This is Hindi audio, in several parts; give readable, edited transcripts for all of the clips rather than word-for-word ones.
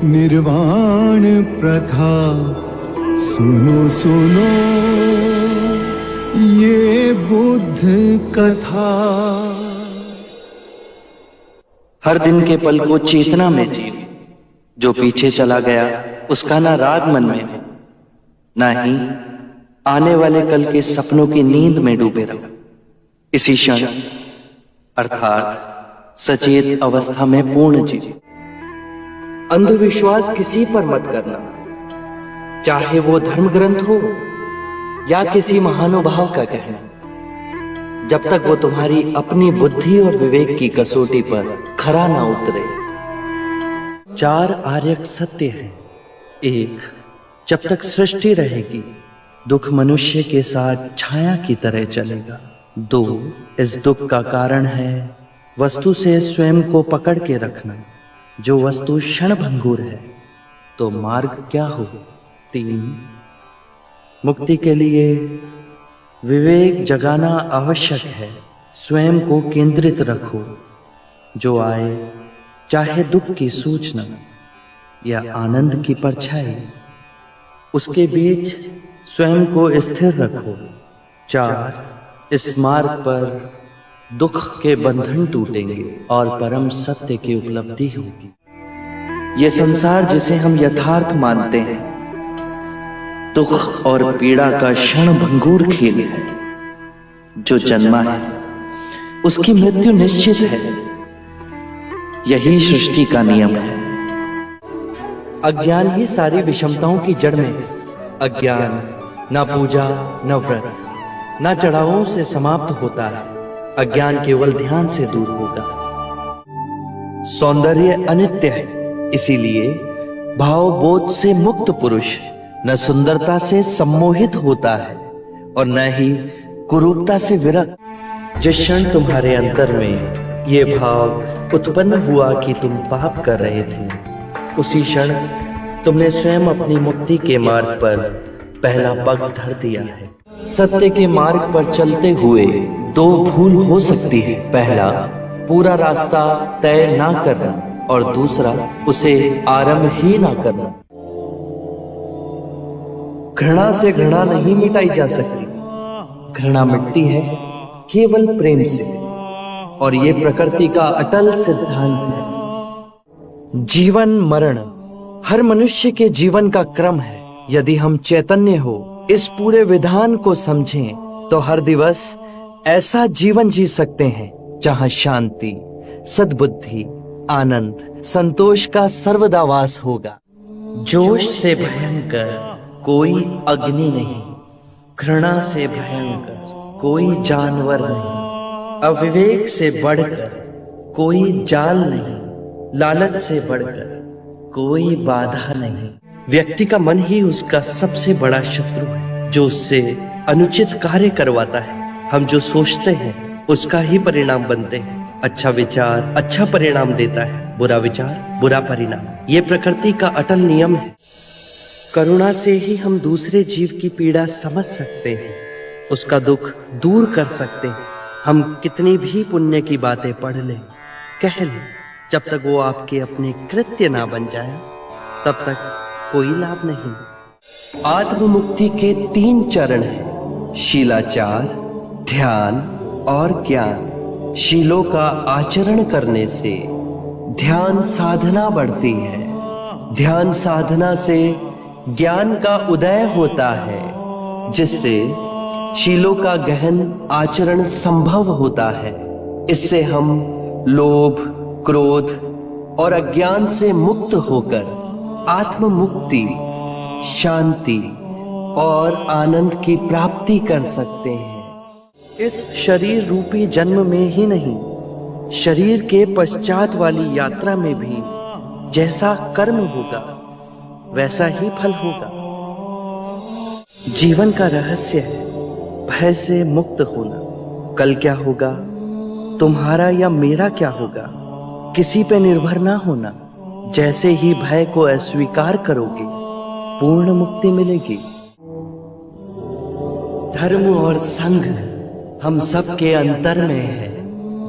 निर्वाण प्रथा सुनो सुनो ये बुद्ध कथा। हर दिन के पल को चेतना में जियो, जो पीछे चला गया उसका ना राग मन में हो, ना ही आने वाले कल के सपनों की नींद में डूबे रहो। इसी क्षण अर्थात सचेत अवस्था में पूर्ण जियो। अंधविश्वास किसी पर मत करना, चाहे वो धर्म ग्रंथ हो या किसी महानुभाव का कहना, जब तक वो तुम्हारी अपनी बुद्धि और विवेक की कसौटी पर खरा ना उतरे। 4 आर्यक सत्य हैं। 1, जब तक सृष्टि रहेगी दुख मनुष्य के साथ छाया की तरह चलेगा। 2, इस दुख का कारण है वस्तु से स्वयं को पकड़ के रखना। जो वस्तु क्षणभंगुर है तो मार्ग क्या हो। 3, मुक्ति के लिए विवेक जगाना आवश्यक है। स्वयं को केंद्रित रखो, जो आए चाहे दुख की सूचना या आनंद की परछाई, उसके बीच स्वयं को स्थिर रखो। 4, इस मार्ग पर दुख के बंधन टूटेंगे और परम सत्य की उपलब्धि होगी। ये संसार जिसे हम यथार्थ मानते हैं दुख और पीड़ा का क्षणभंगुर खेल है। जो जन्मा है उसकी मृत्यु निश्चित है, यही सृष्टि का नियम है। अज्ञान ही सारी विषमताओं की जड़ में है। अज्ञान न पूजा न व्रत न चढ़ावों से समाप्त होता है। अज्ञान केवल ध्यान से दूर होगा। सौंदर्य अनित्य है, इसीलिए भाव बोध से मुक्त पुरुष न सुंदरता से सम्मोहित होता है और न ही कुरूपता से विरक्त। जिस क्षण तुम्हारे अंतर में ये भाव उत्पन्न हुआ कि तुम पाप कर रहे थे, उसी क्षण तुमने स्वयं अपनी मुक्ति के मार्ग पर पहला पग धर दिया है। सत्य के मार्ग पर चलते हुए 2 भूल हो सकती है। पहला, पूरा रास्ता तय ना करना और दूसरा, उसे आरंभ ही ना करना। घृणा से घृणा नहीं मिटाई जा सकती। घृणा मिटती है केवल प्रेम से, और ये प्रकृति का अटल सिद्धांत है। जीवन मरण हर मनुष्य के जीवन का क्रम है। यदि हम चैतन्य हो इस पूरे विधान को समझें तो हर दिवस ऐसा जीवन जी सकते हैं जहां शांति, सद्बुद्धि, आनंद, संतोष का सर्वदा वास होगा। जोश से भयंकर कोई अग्नि नहीं, घृणा से भयंकर कोई जानवर नहीं, अविवेक से बढ़कर कोई जाल नहीं, लालच से बढ़कर कोई बाधा नहीं। व्यक्ति का मन ही उसका सबसे बड़ा शत्रु है, जो उससे अनुचित कार्य करवाता है। हम जो सोचते हैं उसका ही परिणाम बनते हैं। अच्छा विचार अच्छा परिणाम देता है, बुरा विचार बुरा परिणाम। ये प्रकृति का अटल नियम है। करुणा से ही हम दूसरे जीव की पीड़ा समझ सकते हैं, उसका दुख दूर कर सकते हैं। हम कितनी भी पुण्य की बातें पढ़ लें, कह लें, जब तक वो आपके अपने कृत्य ना बन जाए तब तक कोई लाभ नहीं। आत्ममुक्ति के 3 चरण हैं, शीलाचार, ध्यान और ज्ञान। शीलों का आचरण करने से ध्यान साधना बढ़ती है। ध्यान साधना से ज्ञान का उदय होता है, जिससे शीलों का गहन आचरण संभव होता है। इससे हम लोभ, क्रोध और अज्ञान से मुक्त होकर आत्म मुक्ति, शांति और आनंद की प्राप्ति कर सकते हैं। इस शरीर रूपी जन्म में ही नहीं, शरीर के पश्चात वाली यात्रा में भी जैसा कर्म होगा वैसा ही फल होगा। जीवन का रहस्य है भय से मुक्त होना। कल क्या होगा, तुम्हारा या मेरा क्या होगा, किसी पे निर्भर ना होना। जैसे ही भय को अस्वीकार करोगे पूर्ण मुक्ति मिलेगी। धर्म और संघ हम सब के अंतर में है।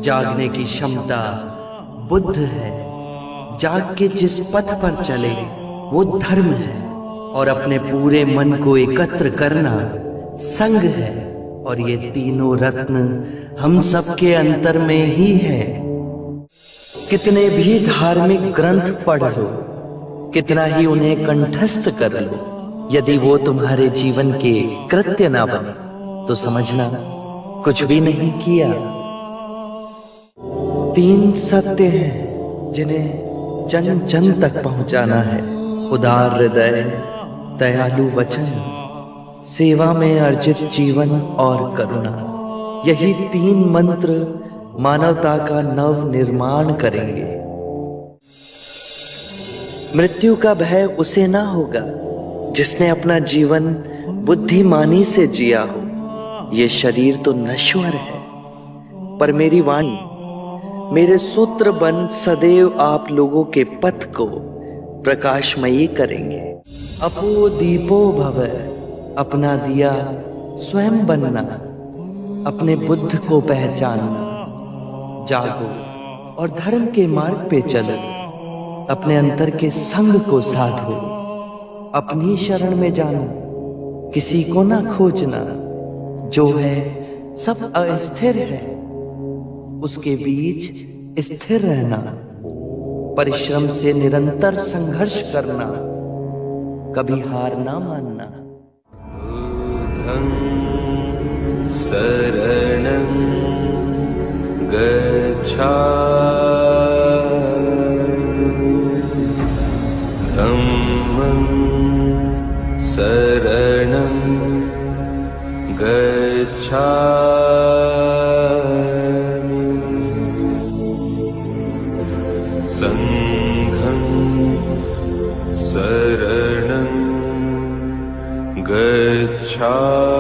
जागने की क्षमता बुद्ध है, जाग के जिस पथ पर चले वो धर्म है, और अपने पूरे मन को एकत्र करना संग है। और ये तीनों रत्न हम सबके अंतर में ही है। कितने भी धार्मिक ग्रंथ पढ़ लो, कितना ही उन्हें कंठस्थ कर लो, यदि वो तुम्हारे जीवन के कृत्य ना बने तो समझना कुछ भी नहीं किया। 3 सत्य हैं जिन्हें जन जन तक पहुंचाना है। उदार हृदय, दयालु वचन, सेवा में अर्जित जीवन और करुणा। यही 3 मंत्र मानवता का नव निर्माण करेंगे। मृत्यु का भय उसे ना होगा जिसने अपना जीवन बुद्धिमानी से जिया हो। ये शरीर तो नश्वर है, पर मेरी वाणी, मेरे सूत्र बन सदैव आप लोगों के पथ को प्रकाशमयी करेंगे। अपो दीपो भव, अपना दिया स्वयं बनना, अपने बुद्ध को पहचानना। जागो और धर्म के मार्ग पे चलो, अपने अंतर के संग को साधो। अपनी शरण में जानो, किसी को ना खोजना। जो है सब अस्थिर है, उसके बीच स्थिर रहना। परिश्रम से निरंतर संघर्ष करना, कभी हार ना मानना। बुद्धं शरणं गच्छामि, धम्मं शरणं गच्छामि, संघं शरणं गच्छामि।